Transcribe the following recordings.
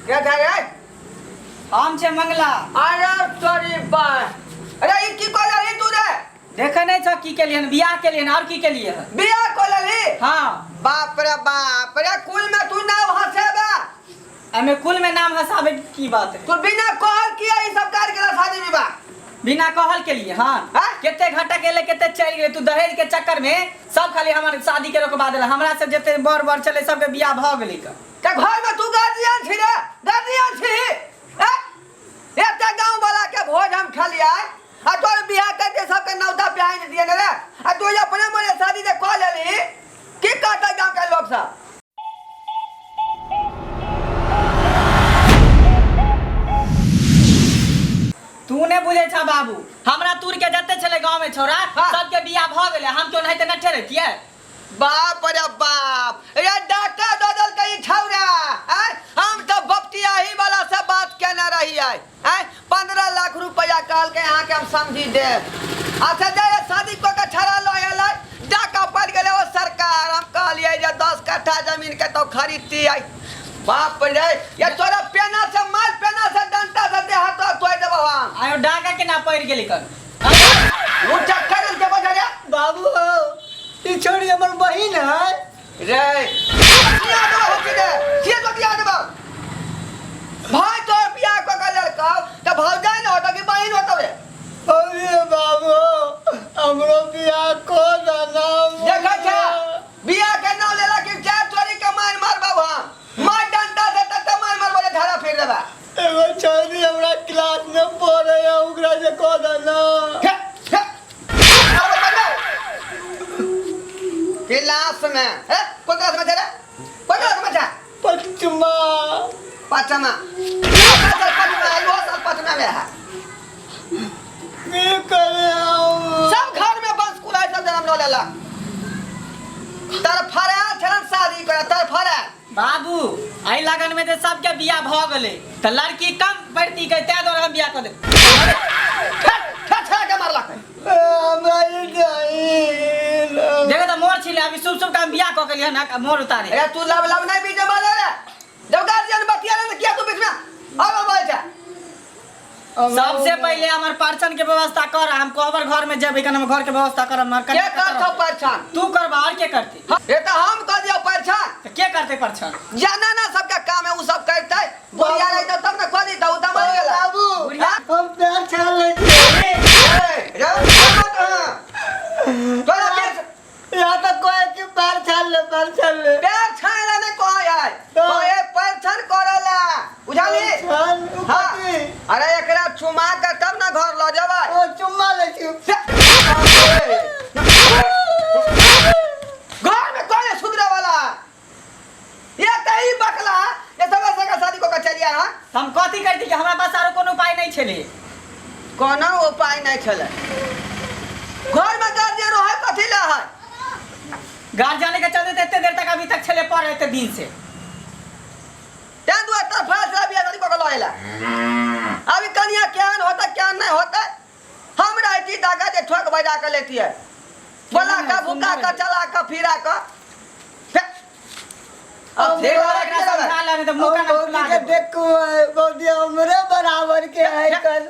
क्या था रे? हम छे मंगला। अरे तोरी बा। अरे ये की कोला रे तू रे? देखे नहीं छ की के लिए बियाह के लिए और की के लिए बियाह कोला रे? हां। बाप रे कुल में तू नाम हंसेबा। हमें कुल में नाम हंसाबे की बात है? तू बिना कहल किया ई सब कार्य केला शादी विवाह? बिना कहल के लिए हां। केते घाटा गेले केते चल गेले तू दहेज के चक्कर में सब खाली हमारे शादी के रोकवा देला। हमरा से जते बर चले सब के बियाह भ गेलै का घर में तू गार्जियन छी रे? गार्जियन छी? एते गांव वाला के भोज हम खलिया आ तोर बियाह करके सबके नौता प्याज दिए रे आ तू अपने मोरे शादी दे कह लेली की कहता गांव के लोग सब? तू ने बुझे छ बाबू हमरा तूर के जते चले गांव में छोरा सबके बियाह भ गेले हम क्यों नहीं त न ठहरतिए? बाप रे बाप रे डाका ददल के छौरा हम तो बपतिया ही वाला से बात कहना रही है 15 लाख रुपया कहल के यहाँ के हम समझी दे। अच्छा दे शादी को के छरा लो डाका पड़ गए वो सरकार हम कहलिए जे 10 कट्ठा जमीन के तो खरीदती है। बाप रे ये तोरा पेना से माल पेना से डंटा से दे हाथ तोड़ देबो हम। आयो डाका के ना पड़ गेली कर वो चक्कर के बजा रे बाबू ई छोड़ी हमर बहिन है रे याद होती रे के तो याद बा भाई तो बियाह को कर का तो भौजाई न होता कि बहिन होता रे? अरे बाबू हमरो बियाह को नाम देखा क्या बियाह के नाम लेला कि चार चोरी के मार बाबू मार डंडा से तत मार बोले धारा फेर देबा। एगो छोरी हमरा क्लास में पढ़े है ओकरा से को ना क्लास में है कौन क्लास में तेरा कौन क्लास में था? पचमा पांचमा पचमा में है मैं करे आओ सब घर में बस कुलाई सब जन्म लो लेला तर फरा छन शादी कर तर फरा बाबू आई लगन में ते सबके बियाह भ गेले त लड़की कम पड़ती के ते दर हम बियाह कर दे के मारला हमरा नहीं देखो त मोर छिले अभी शुभ काम बियाह क के लिए ना मोर उतारे। अरे तू लब नहीं बीजे वाले रे जब गार्जियन बतिया ने किया तू बीच में अब बोल जा। सबसे पहले हमार परछन के व्यवस्था कर हम कोबर घर में जेबै कन हम घर के व्यवस्था कर हम के करथौ परछन? तू करबा और के करते? ये तो हम कर दियो परछन तो के करते परछन? जाना ना सबका काम है उ सब करते बुढ़िया रही तो तब ना खोदी तो उता मर गेला बाबू हम प्यार छाल ले रे तोरा पेट या तो कोई के पैर छाल ले पैर छाला ने कोई है तो ये परछन करला बुझाली? हां अरे एकरा चुमा के तब ना घर ल जेबा ओ चुम्मा ले छी घर में कोई सुधरे वाला ये कई बकला ये सब का शादी को चलिया हां हम कथि करती कि हमरा पास आरो कोनो उपाय नहीं छले? कोनो उपाय नहीं छले घर में गार्जियन रहे कथि ला है गार जाने के चलते इतने देर तक अभी तक छले पड़े इतने दिन से त्या दो तरफ फैसला भी शादी को लइला अभी कन्या क्या नहीं होता हम रहती दागा जे ठोक बजा के लेती है बोला का भूखा का चला का फिरा का अब देख वाला समझा ले तो मुंह का ना खुला के देखो बोलिए हमरे बराबर के है कल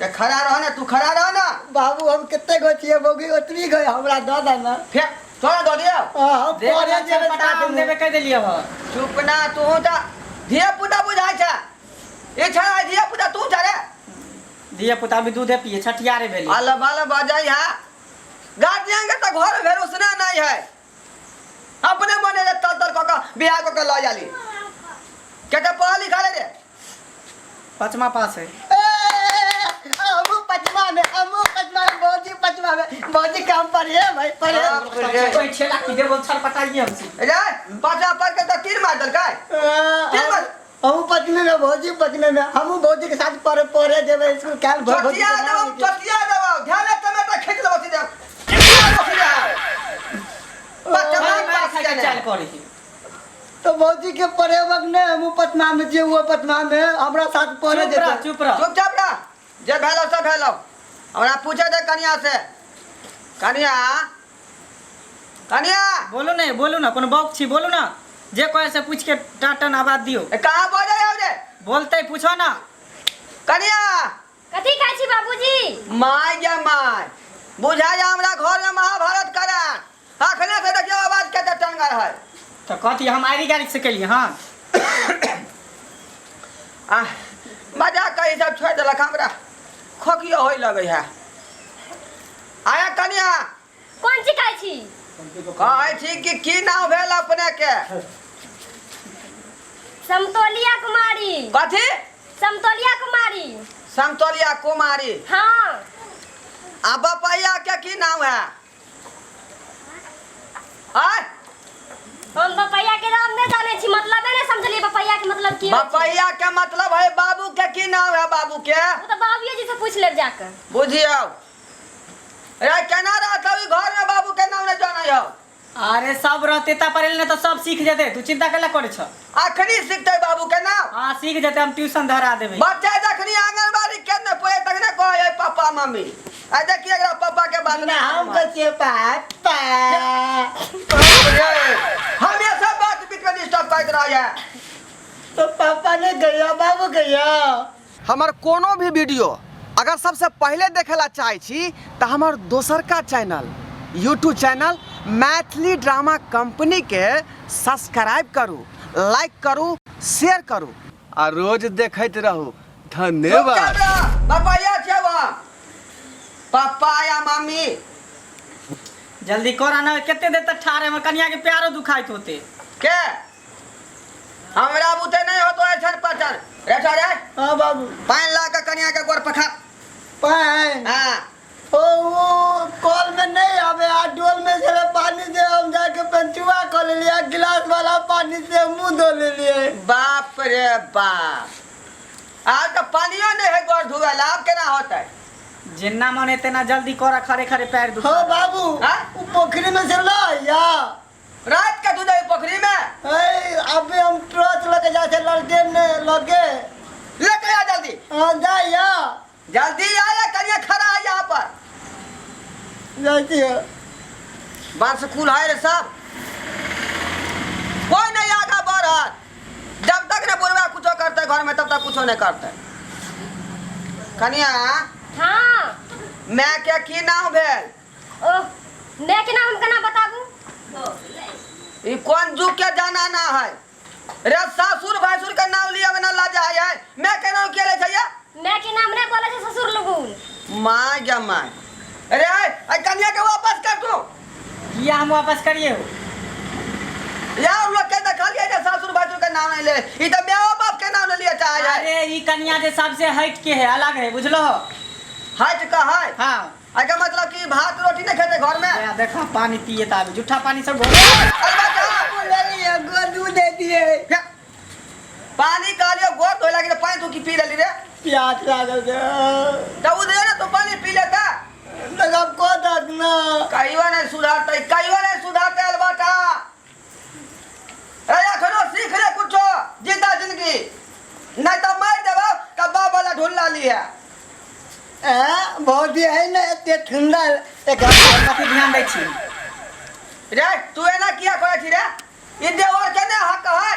ये खड़ा रहो ना तू खड़ा रहो ना बाबू हम कितने गोचिए बोगी उतरी गए हमरा दादा ना फिर थोड़ा दो दिया हां परे जे पटा हम देबे कह देलिए हो चुप ना तू ता धिया पुता बुझाय छ ए छा धिया पुता तू छ रे धिया पुता भी दूध पिए छटियारे भेली आला बाला बजाई है गार्जियन के तो घर भेर उसना नहीं है अपने मने रे तल को बियाह को के ला जाली केते पढ़ा लिखा रे पचमा पास है हमू पचमा में बहुत पचमा में बहुत काम पर है भाई पर कोई छेला की दे बोल छल पटाइए हमसे रे पाछा पर के तो तीर मार दल काय तीर मार हमू पचमे में पचमे में हमू भौजी के साथ पढ़े जेबे स्कूल काल चटिया दबाओ ध्यान से टमाटर खींच लो सीधे पचमा पास के चल करी तो भौजी के पढ़े वक्त ने हमू पचमा में जे हुआ पचमा में हमरा साथ पढ़े जेबे चुपचाप रह जे भेलो सब भेलो हमरा पूछे दे कन्या से कन्या बोलो ना कोनो बात छी बोलो ना जे कोई से पूछ के टाटन आवाज दियो कहां बोले बोलते पूछो ना। कनिया कथी खाइ छी बाबूजी? माय या माय बुझा जा हमरा घर में महाभारत करा अखने से देखियो आवाज कते टंगर है। तो कथी हम आरी गाड़ी से केलिए हां। मजाक कही सब छोड़ देलक हमरा खोकियो होय लगे है। आया कनिया कोन ची खाइ छी? कहै छी कि की नाम भेल अपने के? समतोलिया कुमारी। कथी? समतोलिया कुमारी। समतोलिया कुमारी। हाँ। आ बपैया के की नाम है? आय हम बपैया के नाम नहीं जाने छी, मतलब नहीं समझलिए बपैया के मतलब की होय छै? बपैया के मतलब है बाबू के की नाम है? बाबू के वो तो बाबूजी जी से पूछ ले जाकर। बुझियो रे केना रहत ई घर में बाबू के नाम नहीं जानै हो? अरे सब रहते ता परेल ने तो सब सीख जेते, तू चिंता कैला करे छ? अखनी सीखते बाबू के नाम? हां सीख जेते, हम ट्यूशन धरा देबे। बच्चा जखनी आंगनबाड़ी केने पोए तखने कहे पापा मम्मी। आ देखिए अगर पापा के बात ना हम कहे पापा हमेशा बात बीच में डिस्टर्ब करत रह है। तो पापा ने गया बाबू गया। हमार कोनो भी वीडियो अगर सबसे पहले देखेला चाहे छी तो हमार दोसर का channel YouTube channel Maithili drama company के सब्सक्राइब करू, लाइक करू, शेयर करू आ रोज देखते रहू। धन्यवाद। बपैया छै वहाँ पापा या मम्मी जल्दी कर ना, केते देर तक ठाड़े में कन्या के प्यारो दुखाइत होते के हमरा बुते नहीं हो तो ऐसन पचन रे रे। हां बाबू पानी ला के कन्या के गोर पखा पान। हां ओ वो कॉल में नहीं आवे आ डोल में से पानी से हम जाके पंचुआ कर लिया, गिलास वाला पानी से मुंह धो ले लिए। बाप रे बाप आज तो पानियो नहीं है गोर धुवे ला, अब केना होतै? जिन्ना मन तेना जल्दी कर, खरे खरे पैर दुखा। हां बाबू हाँ? वो पोखरी में से ला या रात के दूध है पोखरी में ए अबे हम ट्रच लेके जाते लड़के ने लगे लेके आ जल्दी। हां जा या जल्दी आया करिए खड़ा है यहाँ पर। जाती है बांस खुल है रे सब कोई नहीं आगा बढ़त जब तक न बुढ़वा कुछो करते घर में तब तक कुछो नहीं करते। कनिया हाँ। मैं के की नाम भेल? ओह मैं के नाम हम केना बताबू? ई कौन जुग के जाना ना है रे? सासुर भासुर के नाम लिया बिना लाजा है। मैं के नाम के ले छैया? मैं के नाम नहीं बोले छै ससुर लोगन। माय जा माय। अरे आई कन्या के वापस कर तू। किया हम वापस करिए हो? यार लोग के देखा लिया जे सासुर भासुर के नाम नहीं ले, ई तो मेरा बाप के नाम ले लिया चाहे। अरे ई कन्या जे सबसे हट के है, अलग है, बुझलो? हट का है हां आगे मतलब कि भात रोटी नहीं खेते घर में? देखो पानी पिए ता जूठा पानी सब घोल। बाबू ले लिए गोदू दे दिए। पानी का लियो गोर धोए लगी तो पानी तू की पी लेली रे? प्यास लागल है तो उधर ना तो पानी पी लेता। लगा को दगना कहियो नहीं सुधारते अलबाटा। अरे अखनो सीख ले कुछो जिंदा जिंदगी नहीं तो मार देबो कब्बा वाला ढुल्ला लिया। बहुत ही है ना इतने ठंडा एक काफी ध्यान दै छी रे। तू एना किया करे छी रे? ई देवर के ने हक है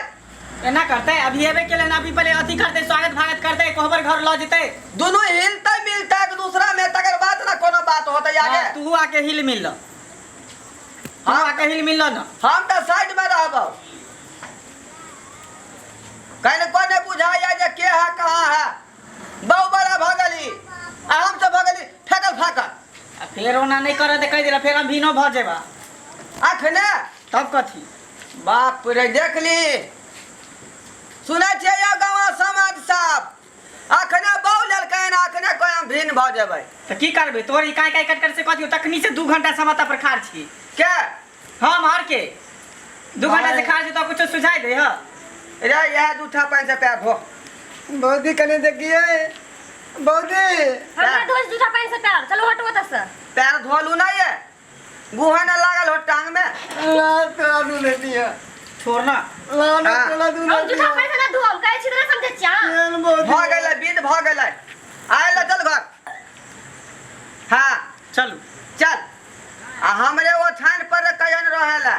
एना करते अभी एबे के लेना, अभी पहले अथी करते, स्वागत भागत करते, कोहबर घर ल जेते, दोनों हिलते मिलते एक दूसरा में तकर बात ना कोनो बात होते आगे। तू आके हिल मिल, तू आके हिल मिल ना। हम तो साइड में रहबो कहने को ने बुझाया जे के है कहां है। बहु बड़ा भगली हम से भगली फेकल फाकल फिर ओना नहीं करे त कह देला, फिर हम भीनो भ जेबा अखने। तब कथी? बाप रे देख ली सुनै छियै या गाँव समाज साहब अखने बहु ललकै ना, अखने कोई हम भिन्न भ जेबै त की करबे? तोरी काय काय कट कट से कथी तकनी से 2 घंटा समता पर खार छी के हम हार के 2 घंटा से खार छी तो कुछ सुझाई दे ह रे। यह जूठा पानी से पैर धो। बहुत ही कने देखिए बहुत ही हमरा दोस्त जूठा पानी से पैर चलो हटो त से। पैर धोलू नहीं है गुहा न लागल हो टांग में? ला तोरा दू ले दिया छोड़ना ला ना तोरा दू ले हम जूठा पानी से ना धोम कहै छी ना समझे छा। भ गेलै विध भ गेलै आइल चल घर। हाँ चलू चल आ हमरे वो छान पर कयन रहेला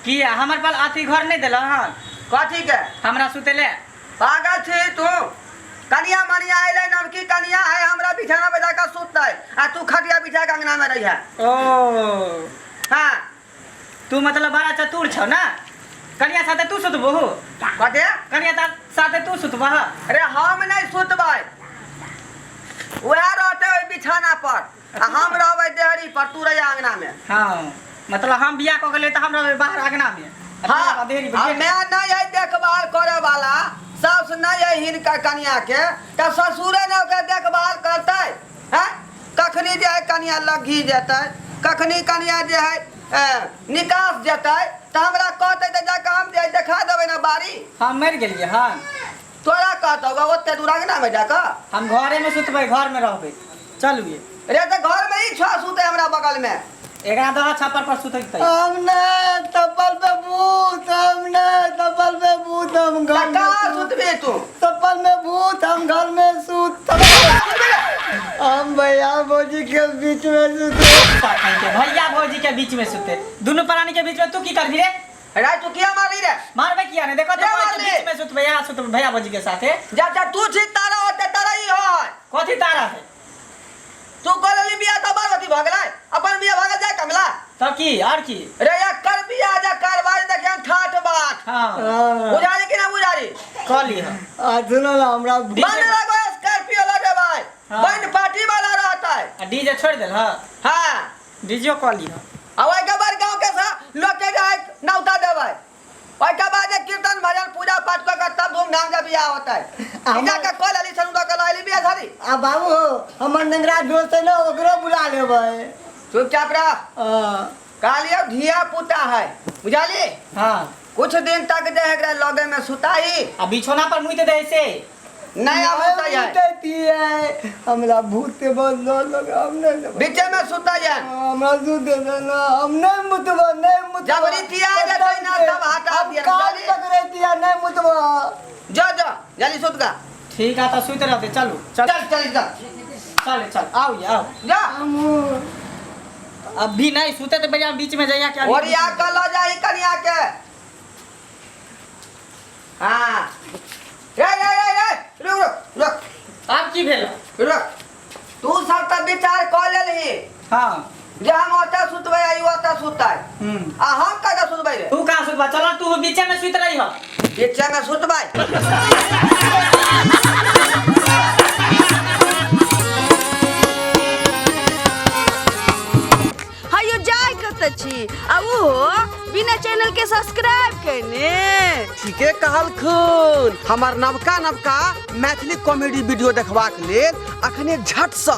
किया हमर पर अथी घर नहीं देला हन? कथी के? हमरा सुतेले पागल छी तू कनिया मनिया आइले नवकी कनिया है हमरा बिछाना बजा के सुतै आ तू खटिया बिछा के अंगना में रही है ओ हां तू मतलब बड़ा चतुर छौ ना कनिया साथे तू सुतबो कते कनिया साथे तू सुतबा अरे हम नहीं सुतबै वह रहते ओइ बिछाना पर आ हम रहबै देहरी पर तू रही अंगना में हां मतलब हम बियाह क गेले त हम रहबै बाहर अंगना में हां मैं नहीं है देखभाल करे वाला सास नहीं है हिनका कनिया के त ससुरे ने ओकर देखभाल करतै हैं कखनी जे है कनिया लगी जेतै कखनी कनिया जे है निकास जेतै त हमरा कहतै त जाके हम जे देखा देबै ना बारी हम मर गेलिए हां तोरा कहतौ ओते दूर अंगना में जाके हम घरे में सुतबै घर में रहबै चलू ये रे त घर में ही छ सुते हमरा बगल में एकरा दहा छप्पर पर सुतै तै हमने तपल पे भूत हमने तपल पे भूत हम घर में कहाँ सुतबे तू तपल में भूत हम घर में सूत हम भैया भौजी के बीच में सूते भैया भौजी के बीच में सुते दोनों प्राणी के बीच में तू की करबी रे रे तू किया मारी रे मारबे किया ने देखो तो क्या के मारली? बीच में सुतबे यहां सुतबे भैया भौजी के साथे जा तू छी तारा होते तारा ही होय कथी तारा है तू कहली बिया त बरवती भ गेलै अपन बिया भागल जाय कमला तो की और की रे या कर बिया जा करवाई देखे हम ठाठ बात हां बुझारी कि ना बुझारी कली है सुनो ना हमरा बंद लगो स्कॉर्पियो लगे भाई हाँ। बंद पार्टी वाला रहता है डीजे छोड़ देल हां हां डीजे कली है अब के बार गांव के सा लोग के जाए नौता देबै ओइ के बाद कीर्तन भजन पूजा पाठ कर तब धूमधाम से बियाह होता है इजा के कॉल अली सनुदा के लाइली बियाह झारी आ बाबू हमर नंगरा दोस्त है ना ओकरो बुला लेबै चुपचाप रह कालिया धिया पुता है बुझाली हां कुछ दिन तक जे एकरा लगे में सुताई आ बिछोना पर मुइत दे से नहीं आवता है हमरा भूत के बंद लग हमने बीच में सुता है हमरा दूध दे ना हम नहीं मुतबा नहीं मुतबा जबरी तिया जे ना तब हटा दिया काम जाली पकड़े दिया नहीं मुतबा जा जल्दी सुत गा ठीक है तो सुत रहते चलो चल चल जा चल आओ ये आओ जा अभी नहीं सुते तो भैया बीच में जाइए क्या और या कल हो जाई कन्या के हां रे रुक आप की भेल तू सब त विचार क लेलही हां जे हम ओता सुतबै आई ओता सुतै आ हम कदा सुतबै रे तू कहां सुतबा चल तू बीच में सुत रही हो बीच में सुतबै हायो जाय कत छी आ वो बिना चैनल के सब्सक्राइब करने ठीके कहल खून हमार नवका मैथिली कॉमेडी वीडियो देखबाक लेल अखने झट से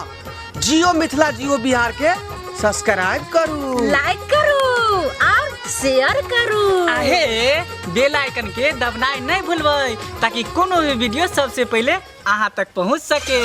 जियो मिथिला जियो बिहार के सब्सक्राइब करू लाइक करू और शेयर करू आहे बेल आइकन के दबनाई नहीं भूलबै ताकि कोनो भी वीडियो सबसे पहले अहां तक पहुंच सके।